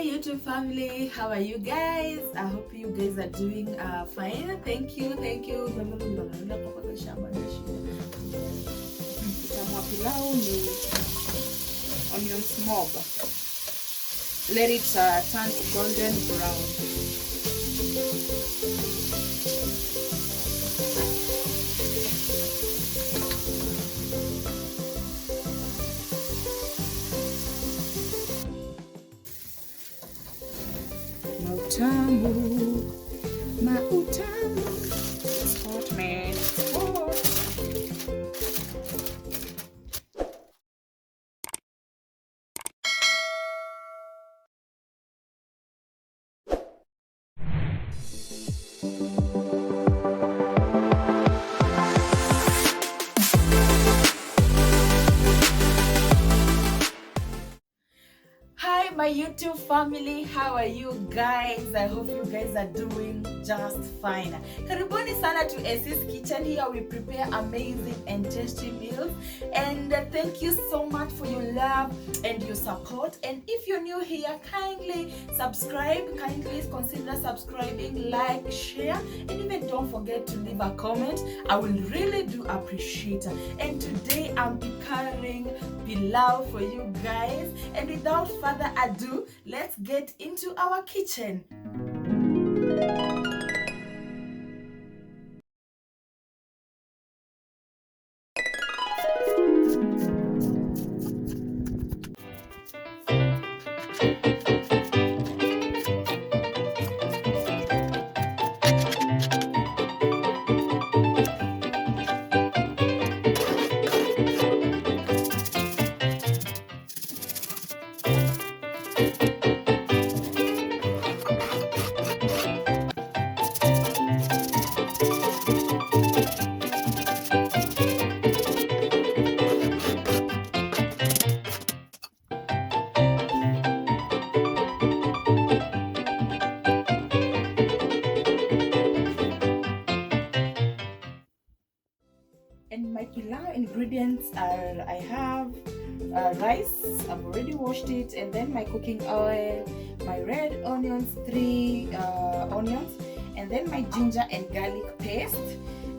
YouTube family, how are you guys? I hope you guys are doing fine. Thank you. Kitamwa pilau ni onions mob. Let it turn to golden brown. Mautamu, it's hot, man, it's hot. Hi my YouTube family, how are you guys? I hope you guys are doing just fine. Karibuni sana to Essie's kitchen. Here we prepare amazing and tasty meals, and thank you so much for your love and your support. And if you're new here, kindly subscribe, kindly consider subscribing, like, share, and even don't forget to leave a comment. I will really do appreciate it. And today I'm preparing pilau for you guys, and without further ado, let's get into our kitchen. And my pilau ingredients are, I have rice, I've already washed it, and then my cooking oil, my red onions, 3 onions, and then my ginger and garlic paste,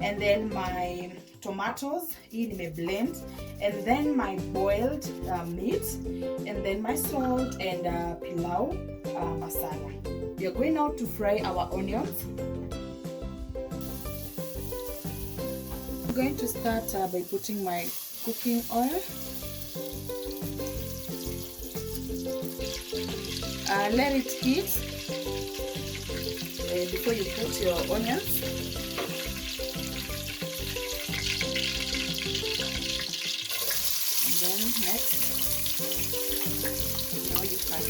and then my tomatoes, in a blend, and then my boiled meat, and then my salt and pilau masala. We are going now to fry our onions. I'm going to start by putting my cooking oil. Let it heat before you put your onions. And then next, now you can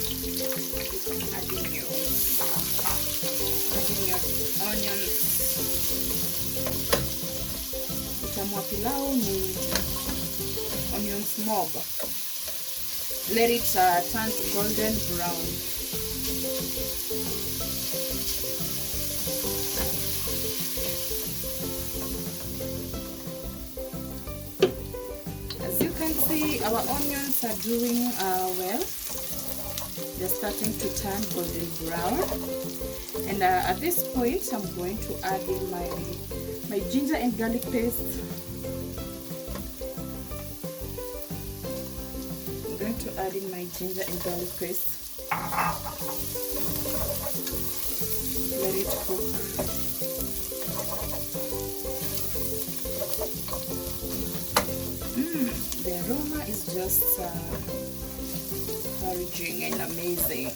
add in your onions. Kitamwa pilau ni onions mob. Let it turn to golden brown. As you can see, our onions are doing well. They're starting to turn golden brown. And at this point, I'm going to add in my ginger and garlic paste. I'm going to add in my ginger and garlic paste. Let it cook. The aroma is just encouraging and amazing.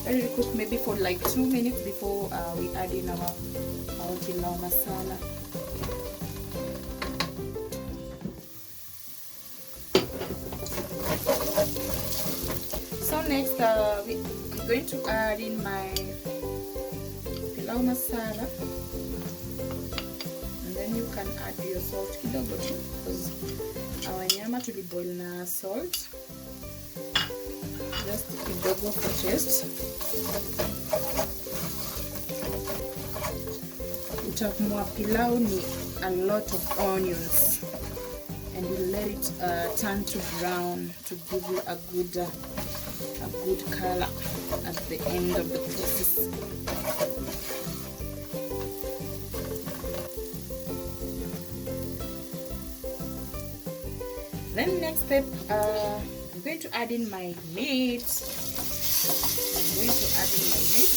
Let it cook maybe for like 2 minutes before we add in our pilau masala. So next I'm going to add in my pilau masala, and then you can add your salt kidogo because our nyama tuliboil na salt. Just kidogo for taste. Utamwa pilau ni a lot of onions, and you let it turn to brown to give you a good color at the end of the process. Then next step, I'm going to add in my meat. I'm going to add in my meat.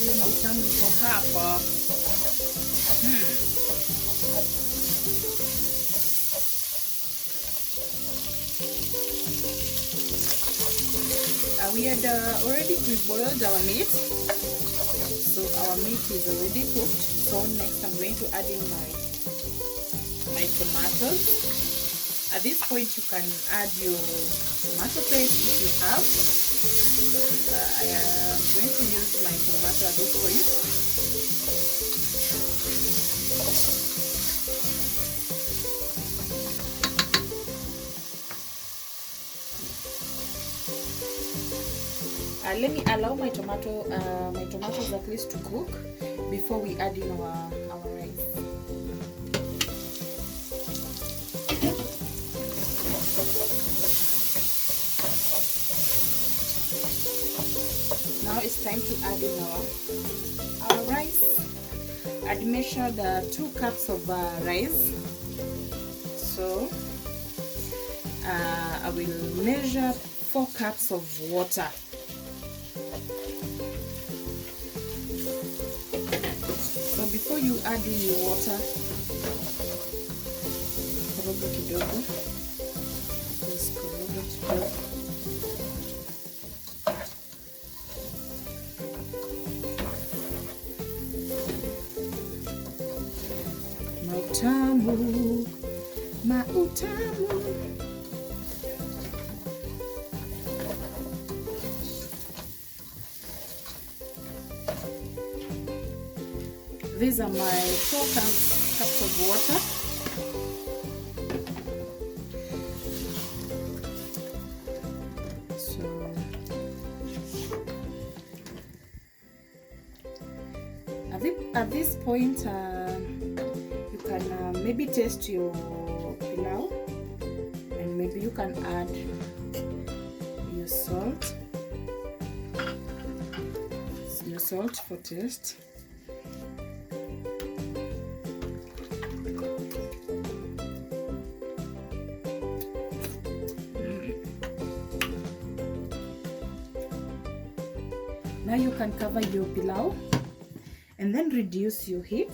Ile na utamu kwa hapa. We had already pre-boiled our meat, so our meat is already cooked. So next I'm going to add in my tomatoes. At this point you can add your tomato paste if you have. I am going to use my tomato at this point. Let me allow my tomatoes at least to cook before we add in our rice. Now it's time to add in our rice. I'd measure the 2 cups of rice. So I will measure 4 cups of water. So before you add in your water, koroga kidogo. Just koroga kidogo. Mautamu, mautamu. These are my 4 cups of water. So at this point, you can maybe taste your pilau, and maybe you can add your salt for taste. Now you can cover your pilau and then reduce your heat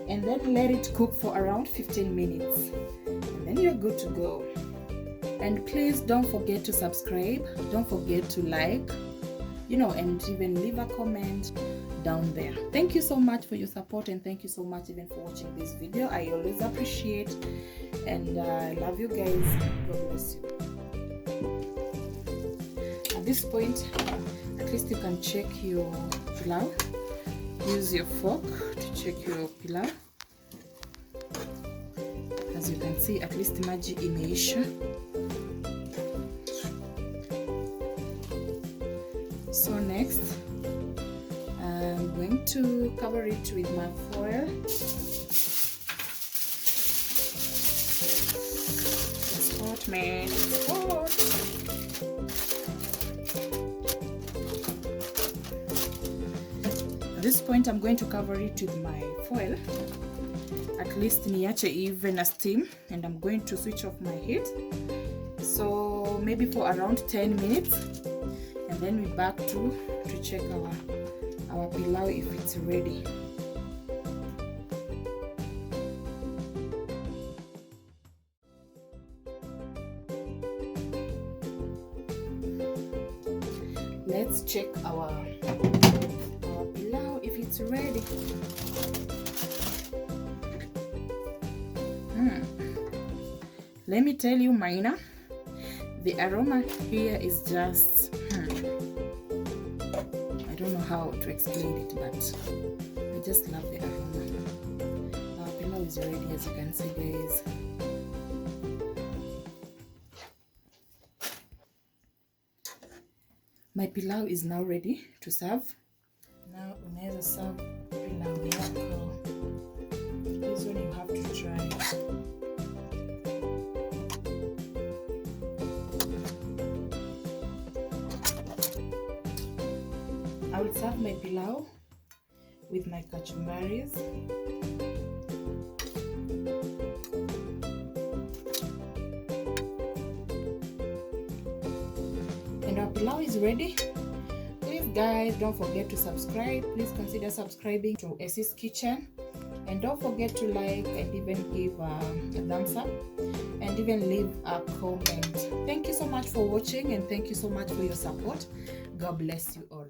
and then let it cook for around 15 minutes. And then you're good to go. And please don't forget to subscribe, don't forget to like, and even leave a comment down there. Thank you so much for your support, and thank you so much even for watching this video. I always appreciate, and I love you guys. God bless you. At this point, at least you can check your pilau. Use your fork to check your pilau. As you can see, at least maji imeisha. So next, I'm going to cover it with my foil. It's hot, man. It's hot. At this point, I'm going to cover it with my foil. At least niache even a steam, and I'm going to switch off my heat. So maybe for around 10 minutes, and then we back to check our pilau if it's ready. Let's check our pilau if it's ready. Let me tell you, Maina, the aroma here is just I don't know how to explain it, but I just love the aroma. Our pilau is ready, as you can see, guys. My pilau is now ready to serve. Now unaweza serve pilau pilau yako. This one you have to try. I will serve my pilau with my kachumbaris. And our pilau is ready. Please guys, don't forget to subscribe. Please consider subscribing to Essie's Kitchen. And don't forget to like and even give a thumbs up and even leave a comment. Thank you so much for watching and thank you so much for your support. God bless you all.